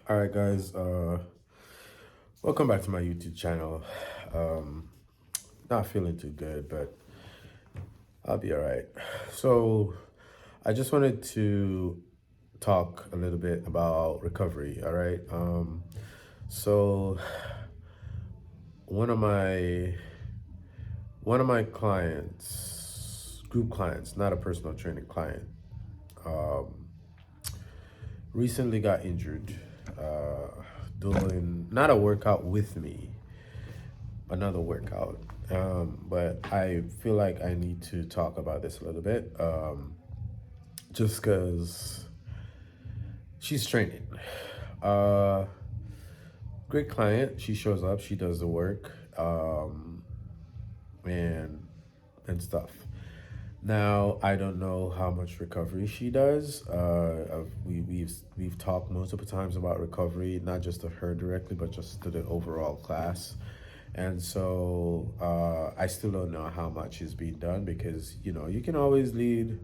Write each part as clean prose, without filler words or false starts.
All right, guys. Welcome back to my YouTube channel. Um, Not feeling too good, but I'll be all right. So, I just wanted to talk a little bit about recovery. All right. So one of my one of my clients, group clients, not a personal training client, recently got injured doing not a workout with me, another workout. But I feel like I need to talk about this a little bit, just because she's training. Uh, Great client. She shows up. She does the work, and stuff. Now I don't know how much recovery she does. We've talked multiple times about recovery, not just to her directly, but just to the overall class. And so I still don't know how much is being done because you can always lead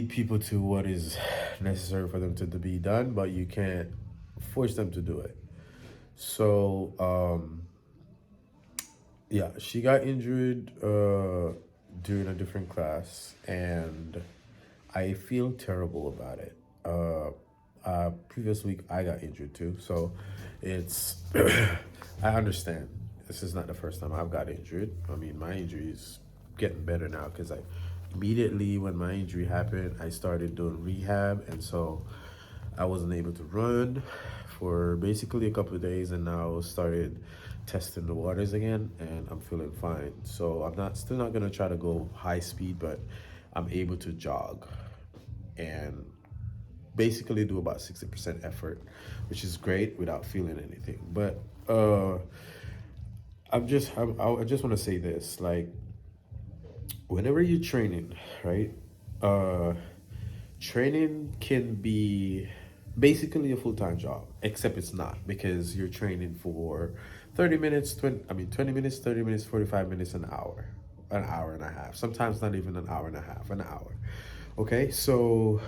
people to what is necessary for them to be done, but you can't force them to do it. So yeah, she got injured during a different class, and I feel terrible about it. Previous week I got injured too, so it's I understand. This is not the first time I've got injured. I mean, my injury is getting better now because I immediately when my injury happened, I started doing rehab, and so I wasn't able to run for basically a couple of days, and now started testing the waters again, and I'm feeling fine. So I'm not still not gonna try to go high speed, but I'm able to jog and basically do about 60% effort, which is great without feeling anything. But I just want to say this, like, whenever you're training, right? Uh, Training can be basically a full-time job, except it's not because you're training for 30 minutes, 20 minutes, 30 minutes, 45 minutes, an hour and a half. Sometimes not even an hour and a half, an hour. Okay, so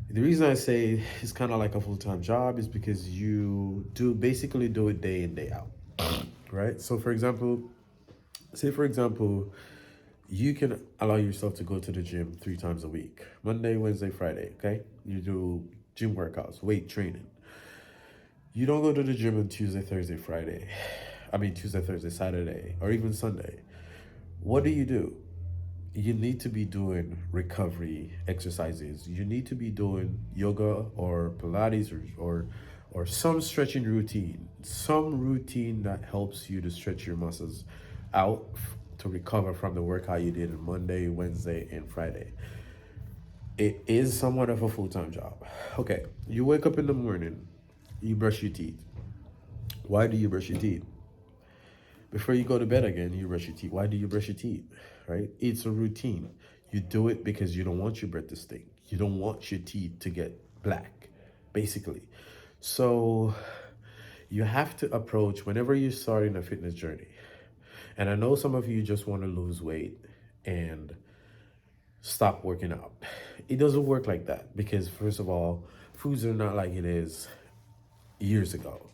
the reason I say it's kind of like a full-time job is because you do basically do it day in, day out, right? So for example, say for example, you can allow yourself to go to the gym 3 times a week: Monday, Wednesday, Friday. Okay, you do gym workouts, weight training. You don't go to the gym on Tuesday, Thursday, Friday. I mean, Tuesday, Thursday, Saturday, or even Sunday. What do? You need to be doing recovery exercises. You need to be doing yoga or Pilates or some stretching routine, some routine that helps you to stretch your muscles out to recover from the workout you did on Monday, Wednesday, and Friday. It is somewhat of a full-time job. Okay, you wake up in the morning, you brush your teeth. Why do you brush your teeth? Before you go to bed again, you brush your teeth. Why do you brush your teeth? Right? It's a routine. You do it because you don't want your breath to stink. You don't want your teeth to get black, basically. So you have to approach whenever you're starting a fitness journey. And I know some of you just want to lose weight and stop working out. It doesn't work like that because, first of all, foods are not like it is years ago.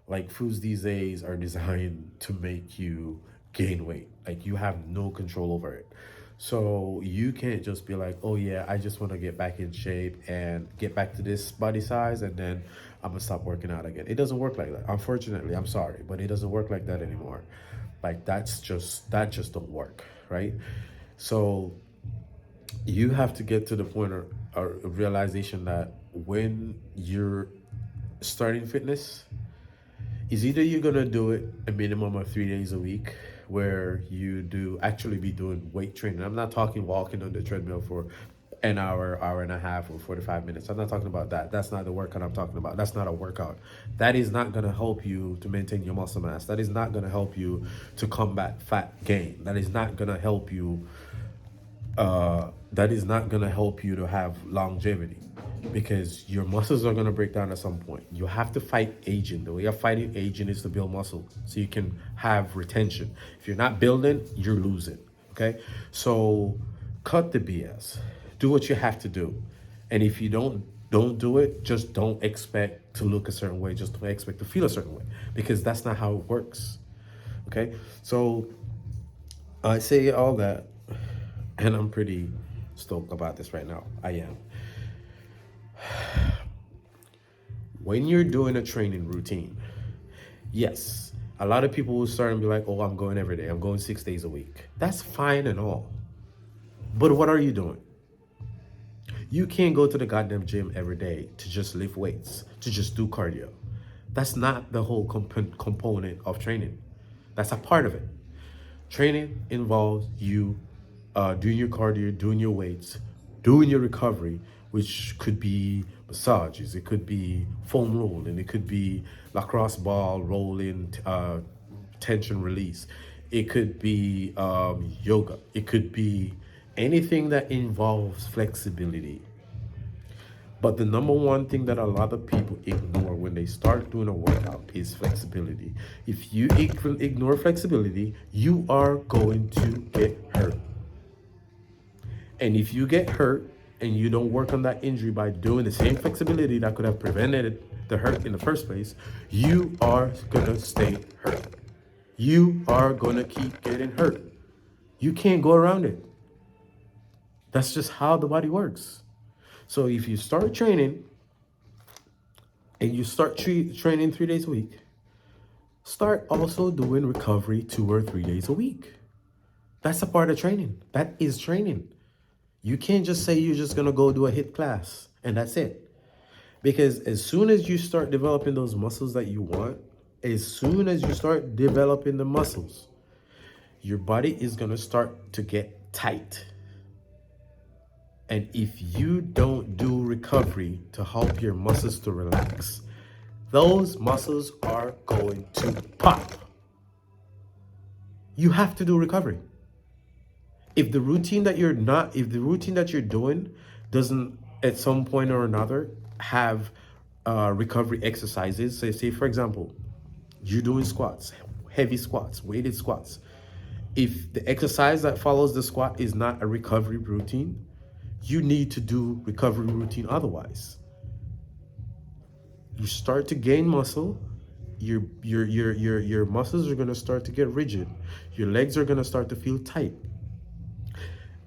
Like, foods these days are designed to make you gain weight. Like, you have no control over it. So you can't just be like, oh yeah, I just want to get back in shape and get back to this body size, and then I'm gonna stop working out again. It doesn't work like that. Unfortunately, I'm sorry, but it doesn't work like that anymore. Like, that just don't work, right? So you have to get to the point of realization that when you're starting fitness, is either you're gonna do it a minimum of 3 days a week where you do actually be doing weight training. I'm not talking walking on the treadmill for an hour, hour and a half, or 45 minutes. I'm not talking about that. That's not the workout I'm talking about. That's not a workout. That is not gonna help you to maintain your muscle mass. That is not gonna help you to combat fat gain. That is not gonna help you that is not going to help you to have longevity because your muscles are going to break down at some point. You have to fight aging. The way of fighting aging is to build muscle so you can have retention. If you're not building, you're losing. Okay, so cut the BS. Do what you have to do, and if you don't don't do it. Just don't expect to look a certain way. Just don't expect to feel a certain way, because that's not how it works. Okay, so I say all that, and I'm pretty stoked about this right now. I am. When you're doing a training routine, yes, a lot of people will start and be like, oh, I'm going every day. I'm going 6 days a week. That's fine and all. But what are you doing? You can't go to the goddamn gym every day to just lift weights, to just do cardio. That's not the whole component of training. That's a part of it. Training involves you doing your cardio, doing your weights, doing your recovery, which could be massages, it could be foam rolling, it could be lacrosse ball rolling, tension release, it could be yoga, it could be anything that involves flexibility. But the number one thing that a lot of people ignore when they start doing a workout is flexibility. If you ignore flexibility, you are going to get hurt. And if you get hurt and you don't work on that injury by doing the same flexibility that could have prevented the hurt in the first place, you are going to stay hurt. You are going to keep getting hurt. You can't go around it. That's just how the body works. So if you start training and you start training 3 days a week, start also doing recovery 2 or 3 days a week. That's a part of training. That is training. You can't just say you're just going to go do a HIIT class and that's it. Because as soon as you start developing those muscles that you want, as soon as you start developing the muscles, your body is going to start to get tight. And if you don't do recovery to help your muscles to relax, those muscles are going to pop. You have to do recovery. If the routine that you're doing doesn't at some point or another have recovery exercises, say for example, you're doing squats, heavy squats, weighted squats. If the exercise that follows the squat is not a recovery routine, you need to do recovery routine otherwise. You start to gain muscle, your muscles are going to start to get rigid. Your legs are going to start to feel tight.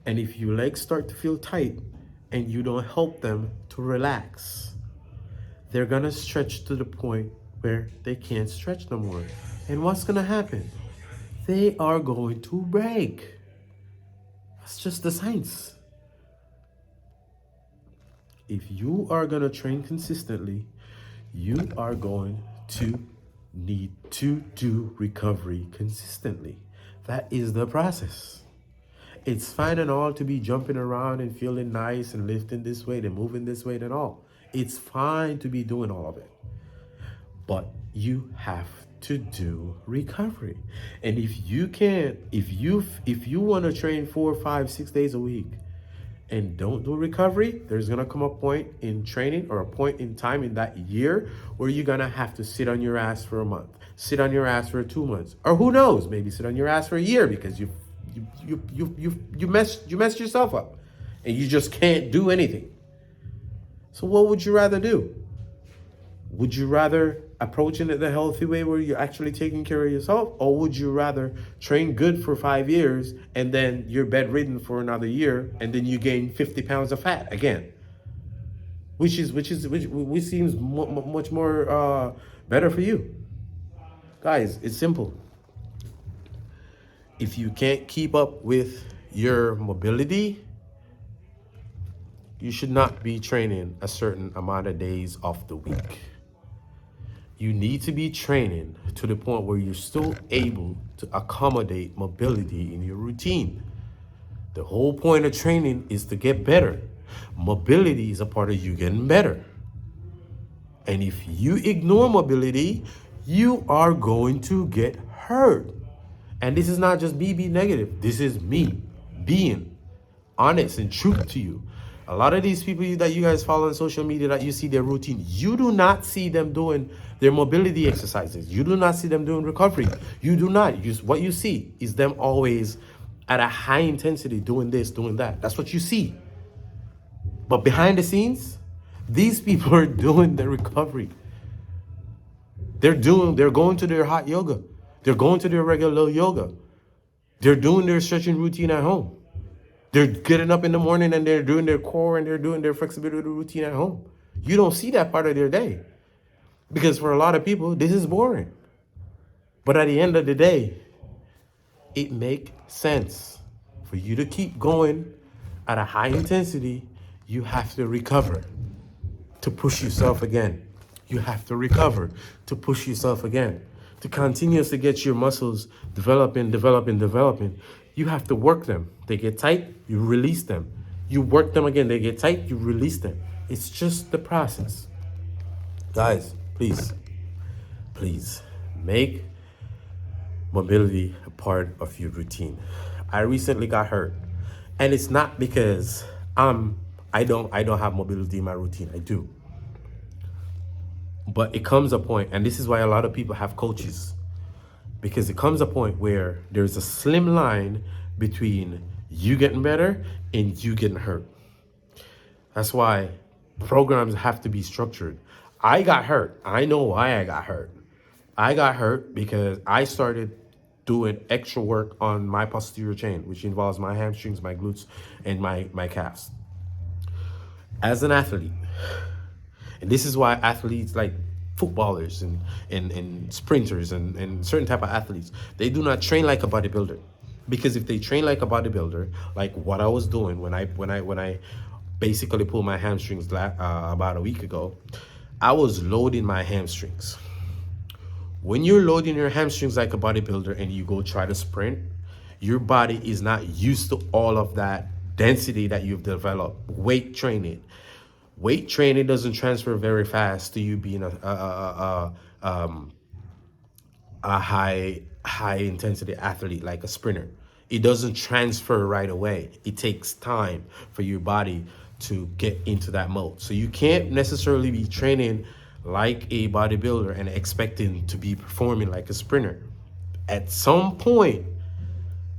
And if your legs start to feel tight and you don't help them to relax, they're going to stretch to the point where they can't stretch no more. And what's going to happen? They are going to break. That's just the science. If you are going to train consistently, you are going to need to do recovery consistently. That is the process. It's fine and all to be jumping around and feeling nice and lifting this weight and moving this weight and all. It's fine to be doing all of it. But you have to do recovery. And if you want to train 4, 5, 6 days a week, and don't do recovery, there's going to come a point in training or a point in time in that year where you're going to have to sit on your ass for a month, sit on your ass for 2 months, or who knows, maybe sit on your ass for a year because you messed yourself up and you just can't do anything. So what would you rather do? Would you rather approaching it the healthy way where you're actually taking care of yourself, or would you rather train good for 5 years and then you're bedridden for another year and then you gain 50 pounds of fat again? Which seems much more better for you? Guys, it's simple. If you can't keep up with your mobility, you should not be training a certain amount of days of the week. You need to be training to the point where you're still able to accommodate mobility in your routine. The whole point of training is to get better. Mobility is a part of you getting better. And if you ignore mobility, you are going to get hurt. And this is not just me being negative. This is me being honest and true to you. A lot of these people that you guys follow on social media that you see their routine, you do not see them doing their mobility exercises. You do not see them doing recovery. You do not. What you see is them always at a high intensity doing this, doing that. That's what you see. But behind the scenes, These people are doing the recovery. They're going to their hot yoga. They're going to their regular yoga. They're doing their stretching routine at home. They're getting up in the morning and they're doing their core and they're doing their flexibility routine at home. You don't see that part of their day because for a lot of people, this is boring. But at the end of the day, it makes sense for you to keep going at a high intensity. You have to recover to push yourself again. You have to recover to push yourself again. To continuously get your muscles developing, you have to work them. They get tight, you release them. You work them again, they get tight, you release them. It's just the process. Guys, please make mobility a part of your routine. I recently got hurt, and it's not because I don't have mobility in my routine. I do. But it comes a point, and this is why a lot of people have coaches, because it comes a point where there's a slim line between you getting better and you getting hurt. That's why programs have to be structured. I got hurt. I know why I got hurt. I got hurt because I started doing extra work on my posterior chain, which involves my hamstrings, my glutes, and my calves. As an athlete, and this is why athletes like footballers and sprinters and certain type of athletes, they do not train like a bodybuilder. Because if they train like a bodybuilder, like what I was doing when I basically pulled my hamstrings about a week ago, I was loading my hamstrings. When you're loading your hamstrings like a bodybuilder and you go try to sprint, your body is not used to all of that density that you've developed. Weight training doesn't transfer very fast to you being a high intensity athlete like a sprinter. It doesn't transfer right away. It takes time for your body to get into that mode. So you can't necessarily be training like a bodybuilder and expecting to be performing like a sprinter. At some point,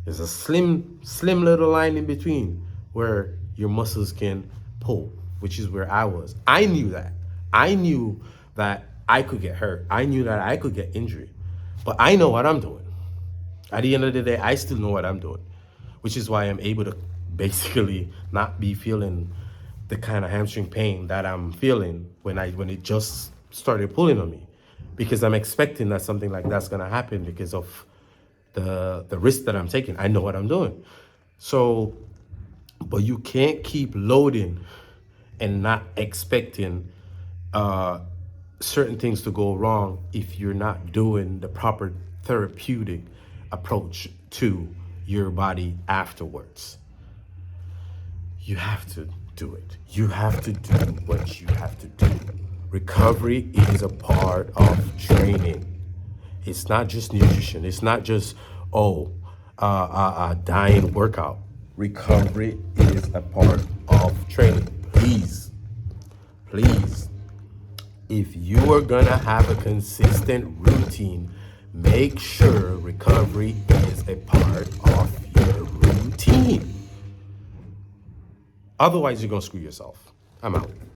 there's a slim little line in between where your muscles can pull, which is where I was. I knew that. I knew that I could get hurt. I knew that I could get injured. But I know what I'm doing. At the end of the day, I still know what I'm doing, which is why I'm able to basically not be feeling the kind of hamstring pain that I'm feeling when it just started pulling on me, because I'm expecting that something like that's gonna happen because of the risk that I'm taking. I know what I'm doing. So, but you can't keep loading and not expecting certain things to go wrong if you're not doing the proper therapeutic approach to your body afterwards. You have to do it. You have to do what you have to do. Recovery is a part of training. It's not just nutrition. It's not just, a diet workout. Recovery is a part of training. Please, if you are gonna have a consistent routine, make sure recovery is a part of your routine. Otherwise, you're gonna screw yourself. I'm out.